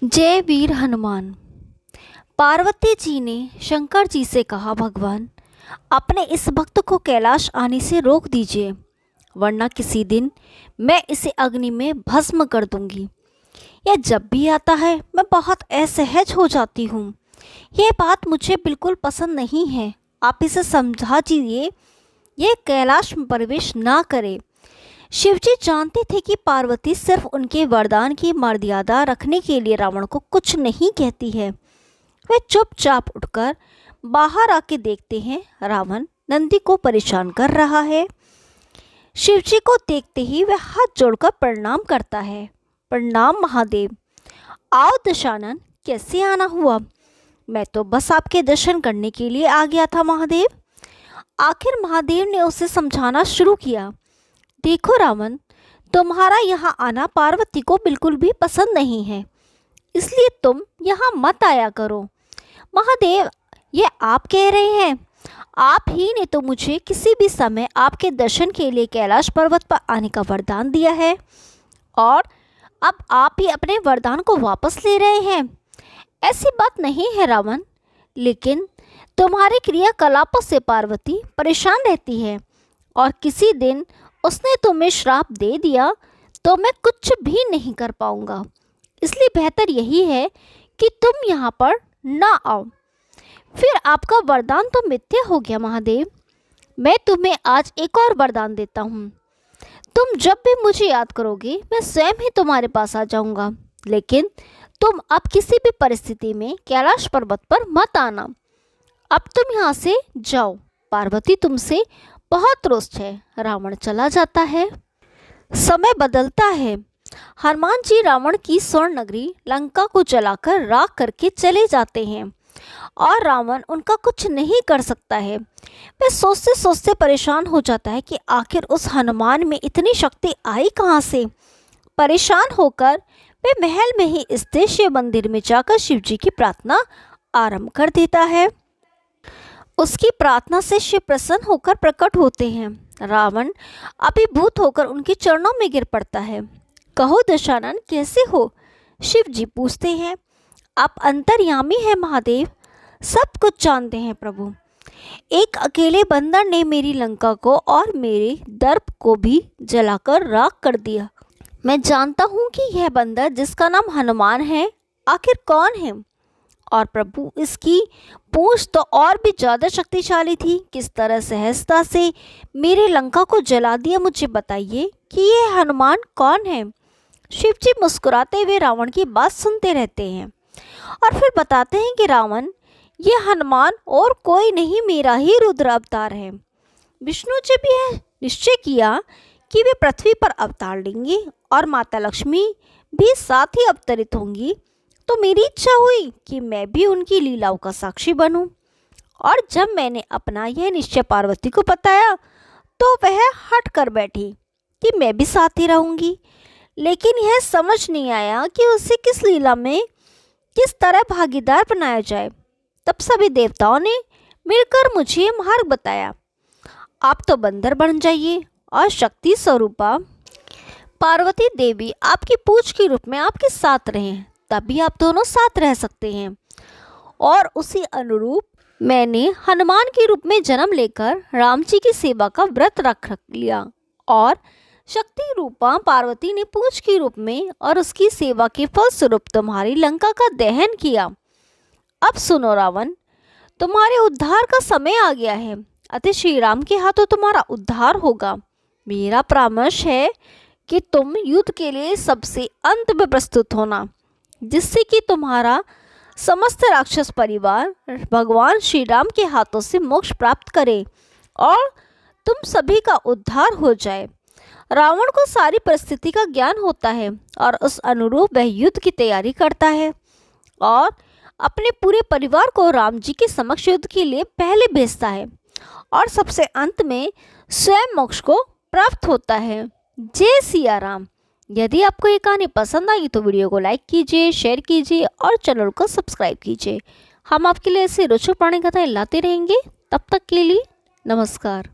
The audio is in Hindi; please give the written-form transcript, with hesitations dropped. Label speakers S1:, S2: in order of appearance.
S1: जय वीर हनुमान। पार्वती जी ने शंकर जी से कहा, भगवान अपने इस भक्त को कैलाश आने से रोक दीजिए, वरना किसी दिन मैं इसे अग्नि में भस्म कर दूंगी। यह जब भी आता है मैं बहुत असहज हो जाती हूँ। यह बात मुझे बिल्कुल पसंद नहीं है। आप इसे समझा दीजिए, यह कैलाश में प्रवेश ना करे। शिवजी जानते थे कि पार्वती सिर्फ उनके वरदान की मर्यादा रखने के लिए रावण को कुछ नहीं कहती है। वे चुपचाप उठकर बाहर आके देखते हैं, रावण नंदी को परेशान कर रहा है। शिवजी को देखते ही वह हाथ जोड़कर प्रणाम करता है। प्रणाम महादेव। आओ दशानन, कैसे आना हुआ? मैं तो बस आपके दर्शन करने के लिए आ गया था महादेव। आखिर महादेव ने उसे समझाना शुरू किया, देखो रावण, तुम्हारा यहाँ आना पार्वती को बिल्कुल भी पसंद नहीं है, इसलिए तुम यहाँ मत आया करो। महादेव, ये आप कह रहे हैं? आप ही ने तो मुझे किसी भी समय आपके दर्शन के लिए कैलाश पर्वत पर आने का वरदान दिया है, और अब आप ही अपने वरदान को वापस ले रहे हैं। ऐसी बात नहीं है रावण, लेकिन तुम्हारे क्रियाकलापों से पार्वती परेशान रहती है, और किसी दिन उसने तुम्हें श्राप दे दिया तो मैं कुछ भी नहीं कर पाऊंगा। इसलिए बेहतर यही है कि तुम यहाँ पर ना आओ। फिर आपका वरदान तो मिथ्या हो गया महादेव। मैं तुम्हें आज एक और वरदान देता हूँ। तुम जब भी मुझे याद करोगे मैं स्वयं ही तुम्हारे पास आ जाऊँगा, लेकिन तुम अब किसी भी परिस्थिति में कैलाश पर्वत पर मत आना। अब तुम यहाँ से जाओ, पार्वती तुमसे बहुत रुष्ट है। रावण चला जाता है। समय बदलता है। हनुमान जी रावण की स्वर्ण नगरी लंका को जलाकर राख करके चले जाते हैं, और रावण उनका कुछ नहीं कर सकता है। वह सोचते सोचते परेशान हो जाता है कि आखिर उस हनुमान में इतनी शक्ति आई कहाँ से। परेशान होकर वह महल में ही स्थित शिव मंदिर में जाकर शिव जी की प्रार्थना आरंभ कर देता है। उसकी प्रार्थना से शिव प्रसन्न होकर प्रकट होते हैं। रावण अभिभूत होकर उनके चरणों में गिर पड़ता है। कहो दशानन, कैसे हो? शिव जी पूछते हैं। आप अंतर्यामी हैं महादेव, सब कुछ जानते हैं प्रभु। एक अकेले बंदर ने मेरी लंका को और मेरे दर्प को भी जलाकर राख कर दिया। मैं जानता हूँ कि यह बंदर जिसका नाम हनुमान है आखिर कौन है, और प्रभु इसकी पूंछ तो और भी ज़्यादा शक्तिशाली थी। किस तरह सहजता से मेरे लंका को जला दिया, मुझे बताइए कि ये हनुमान कौन है। शिव जी मुस्कुराते हुए रावण की बात सुनते रहते हैं, और फिर बताते हैं कि रावण, ये हनुमान और कोई नहीं, मेरा ही रुद्र अवतार है। विष्णु जी भी यह निश्चय किया कि वे पृथ्वी पर अवतार लेंगे और माता लक्ष्मी भी साथ ही अवतरित होंगी, तो मेरी इच्छा हुई कि मैं भी उनकी लीलाओं का साक्षी बनूं। और जब मैंने अपना यह निश्चय पार्वती को बताया तो वह हट कर बैठी कि मैं भी साथ ही रहूंगी। लेकिन यह समझ नहीं आया कि उसे किस लीला में किस तरह भागीदार बनाया जाए। तब सभी देवताओं ने मिलकर मुझे मार्ग बताया। आप तो बंदर बन जाइए और शक्ति स्वरूपा पार्वती देवी आपकी पूछ के रूप में आपके साथ रहें, तभी आप दोनों साथ रह सकते हैं। और उसी अनुरूप मैंने हनुमान के रूप में जन्म लेकर राम जी की सेवा का व्रत रख लिया, और शक्ति रूपा पार्वती ने पूंछ के रूप में और उसकी सेवा के फलस्वरूप तुम्हारी लंका का दहन किया। अब सुनो रावण, तुम्हारे उद्धार का समय आ गया है, अतः श्री राम के हाथों तुम्हारा उद्धार होगा। मेरा परामर्श है कि तुम युद्ध के लिए सबसे अंत में प्रस्तुत होना, जिससे कि तुम्हारा समस्त राक्षस परिवार भगवान श्री राम के हाथों से मोक्ष प्राप्त करे और तुम सभी का उद्धार हो जाए। रावण को सारी परिस्थिति का ज्ञान होता है, और उस अनुरूप वह युद्ध की तैयारी करता है और अपने पूरे परिवार को राम जी के समक्ष युद्ध के लिए पहले भेजता है, और सबसे अंत में स्वयं मोक्ष को प्राप्त होता है। जय सिया राम। यदि आपको ये कहानी पसंद आई तो वीडियो को लाइक कीजिए, शेयर कीजिए और चैनल को सब्सक्राइब कीजिए। हम आपके लिए ऐसे रोचक पुरानी कथाएं लाते रहेंगे। तब तक के लिए नमस्कार।